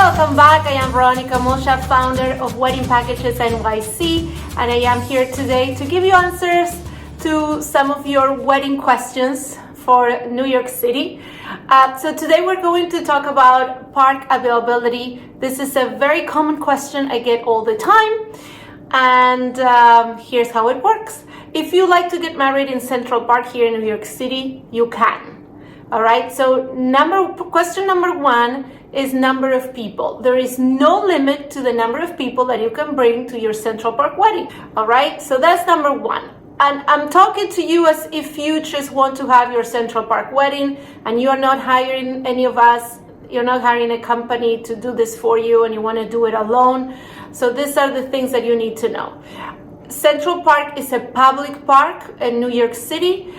welcome back. I am Veronica Mosha, founder of Wedding Packages NYC, and I am here today to give you answers to some of your wedding questions for New York City. So today we're going to talk about park availability. This is a very common question I get all the time, and here's how it works. If you like to get married in Central Park here in New York City, you can. All right, so question number one is number of people. There is no limit to the number of people that you can bring to your Central Park wedding. All right, so that's number one. And I'm talking to you as if you just want to have your Central Park wedding and you're not hiring any of us, you're not hiring a company to do this for you and you want to do it alone. So these are the things that you need to know. Central Park is a public park in New York City.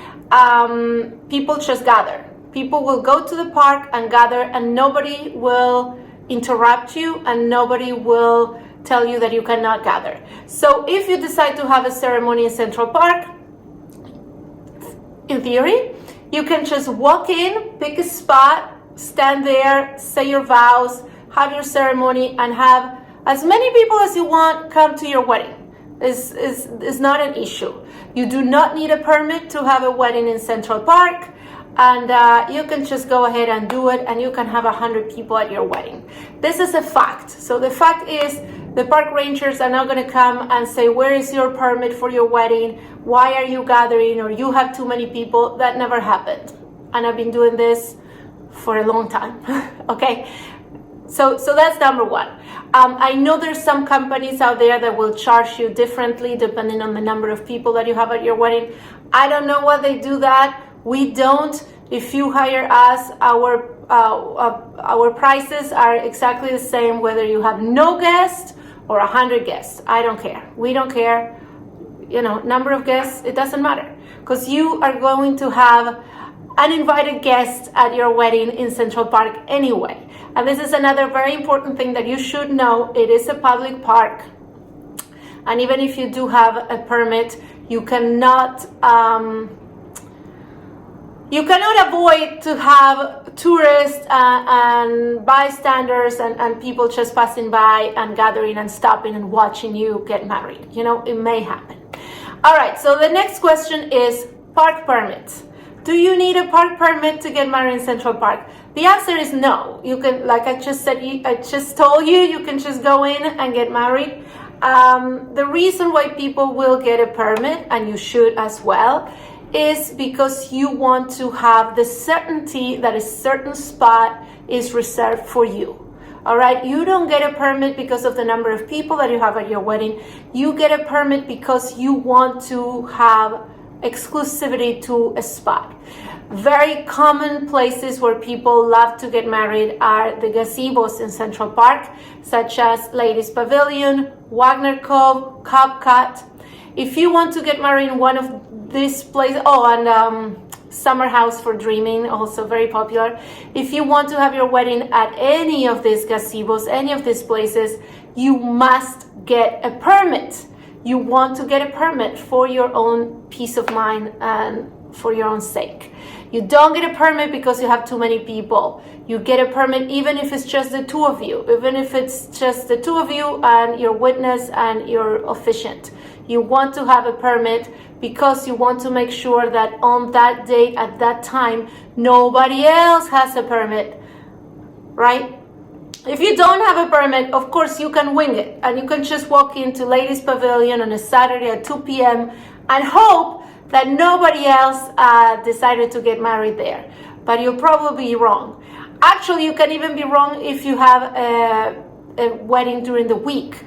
People just gather. People will go to the park and gather, and nobody will interrupt you and nobody will tell you that you cannot gather. So if you decide to have a ceremony in Central Park, in theory, you can just walk in, pick a spot, stand there, say your vows, have your ceremony, and have as many people as you want come to your wedding. Is not an issue. You do not need a permit to have a wedding in Central Park, and you can just go ahead and do it, and you can have 100 people at your wedding. This is a fact. So the fact is, the park rangers are not going to come and say, where is your permit for your wedding? Why are you gathering? Or you have too many people. That never happened. And I've been doing this for a long time. Okay. So that's number one. I know there's some companies out there that will charge you differently depending on the number of people that you have at your wedding. I don't know why they do that. We don't. If you hire us, our prices are exactly the same whether you have no guests or 100 guests. I don't care. We don't care. You know, number of guests, it doesn't matter, because you are going to have uninvited guests at your wedding in Central Park anyway. And this is another very important thing that you should know. It is a public park. And even if you do have a permit, you cannot avoid to have tourists and bystanders and people just passing by and gathering and stopping and watching you get married. You know, it may happen. All right, so the next question is park permits. Do you need a park permit to get married in Central Park? The answer is no. You can, like I just said, I just told you, you can just go in and get married. The reason why people will get a permit, and you should as well, is because you want to have the certainty that a certain spot is reserved for you. All right, you don't get a permit because of the number of people that you have at your wedding. You get a permit because you want to have exclusivity to a spot. Very common places where people love to get married are the gazebos in Central Park, such as Ladies Pavilion, Wagner Cove, Copcat. If you want to get married in one of these places, and Summer House for Dreaming, also very popular. If you want to have your wedding at any of these gazebos, any of these places, you must get a permit. You want to get a permit for your own peace of mind and for your own sake. You don't get a permit because you have too many people. You get a permit even if it's just the two of you, even if it's just the two of you and your witness and your officiant. You want to have a permit because you want to make sure that on that date, at that time, nobody else has a permit, right? If you don't have a permit, of course, you can wing it, and you can just walk into Ladies Pavilion on a Saturday at 2 p.m. and hope that nobody else decided to get married there. But you'll probably be wrong. Actually, you can even be wrong if you have a wedding during the week.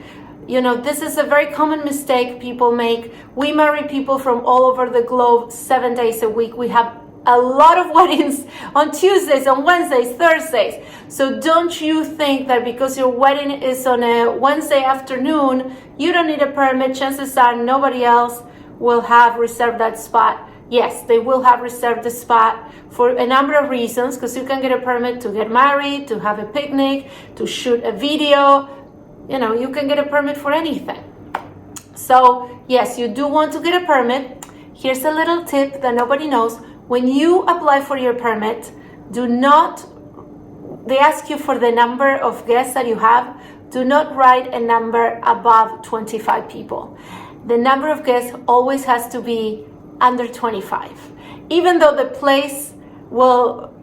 You know, this is a very common mistake people make. We marry people from all over the globe 7 days a week. We have a lot of weddings on Tuesdays, on Wednesdays, Thursdays. So don't you think that because your wedding is on a Wednesday afternoon, you don't need a permit. Chances are nobody else will have reserved that spot. Yes, they will have reserved the spot for a number of reasons, because you can get a permit to get married, to have a picnic, to shoot a video. You know, you can get a permit for anything. So yes, you do want to get a permit. Here's a little tip that nobody knows. When you apply for your permit, do not they ask you for the number of guests that you have. Do not write a number above 25 people. The number of guests always has to be under 25. Even though the place will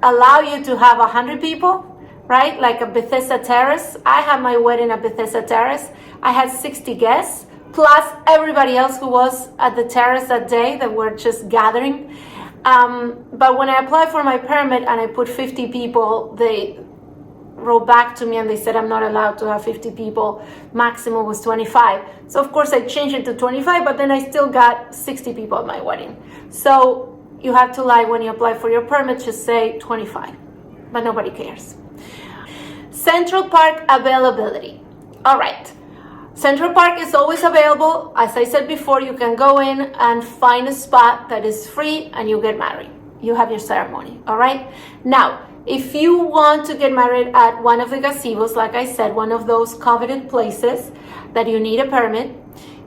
allow you to have 100 people, right? Like a Bethesda Terrace. I had my wedding at Bethesda Terrace. I had 60 guests, plus everybody else who was at the terrace that day that were just gathering. But when I applied for my permit and I put 50 people, they wrote back to me and they said I'm not allowed to have 50 people. Maximum was 25. So of course I changed it to 25, but then I still got 60 people at my wedding. So you have to lie when you apply for your permit, just say 25, but nobody cares. Central Park availability. All right. Central Park is always available. As I said before, you can go in and find a spot that is free and you get married. You have your ceremony, all right? Now, if you want to get married at one of the gazebos, like I said, one of those coveted places that you need a permit,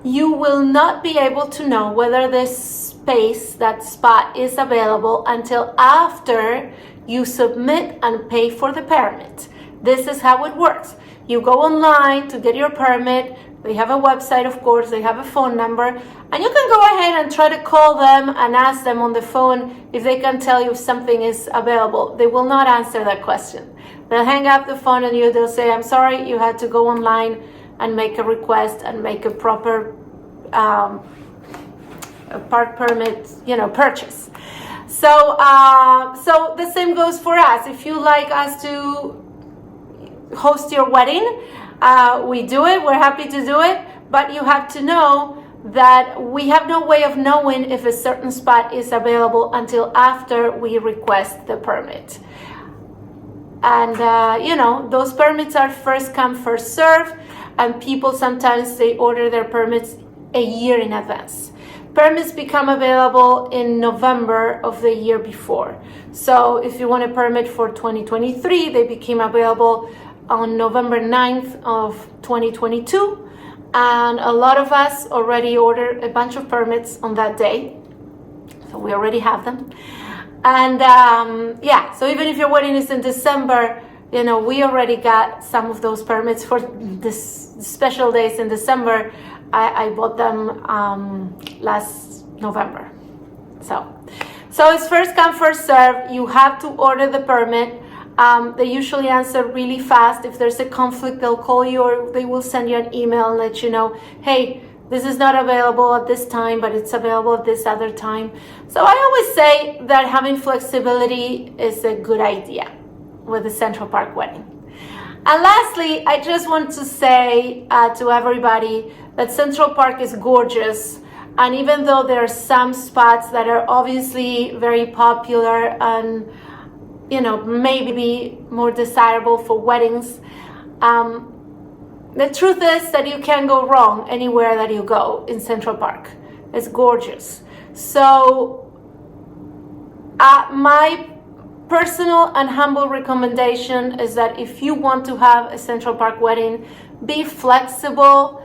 you will not be able to know whether this space, that spot is available until after you submit and pay for the permit. This is how it works. You go online to get your permit. They have a website, of course, they have a phone number, and you can go ahead and try to call them and ask them on the phone if they can tell you if something is available. They will not answer that question. They'll hang up the phone on you. They'll say, I'm sorry, you had to go online and make a request and make a proper park permit, purchase. So the same goes for us. If you like us to host your wedding, we do it. We're happy to do it, but you have to know that we have no way of knowing if a certain spot is available until after we request the permit. And those permits are first come, first serve, and people sometimes they order their permits a year in advance. Permits become available in November of the year before. So if you want a permit for 2023, they became available on November 9th of 2022. And a lot of us already ordered a bunch of permits on that day. So we already have them. And so even if your wedding is in December, we already got some of those permits for this special days in December. I bought them last November. So it's first come, first serve. You have to order the permit. They usually answer really fast. If there's a conflict, they'll call you or they will send you an email and let you know, hey, this is not available at this time, but it's available at this other time. So I always say that having flexibility is a good idea with the Central Park wedding. And lastly, I just want to say to everybody that Central Park is gorgeous. And even though there are some spots that are obviously very popular and maybe more desirable for weddings, the truth is that you can't go wrong anywhere that you go in Central Park. It's gorgeous. So my personal and humble recommendation is that if you want to have a Central Park wedding, be flexible,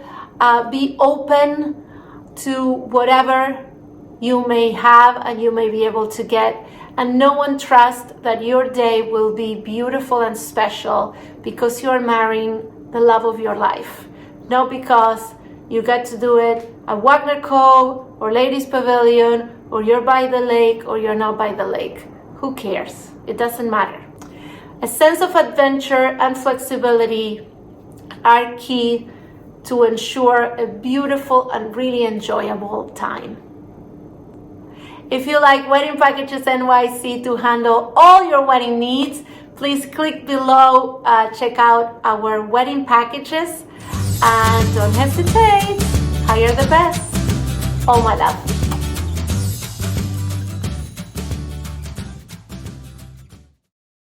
be open to whatever you may have and you may be able to get, and know and trust that your day will be beautiful and special because you're marrying the love of your life, not because you get to do it at Wagner Cove or Ladies Pavilion, or you're by the lake or you're not by the lake. Who cares? It doesn't matter. A sense of adventure and flexibility are key to ensure a beautiful and really enjoyable time. If you like Wedding Packages NYC to handle all your wedding needs, please click below, check out our wedding packages, and don't hesitate, hire the best. All my love.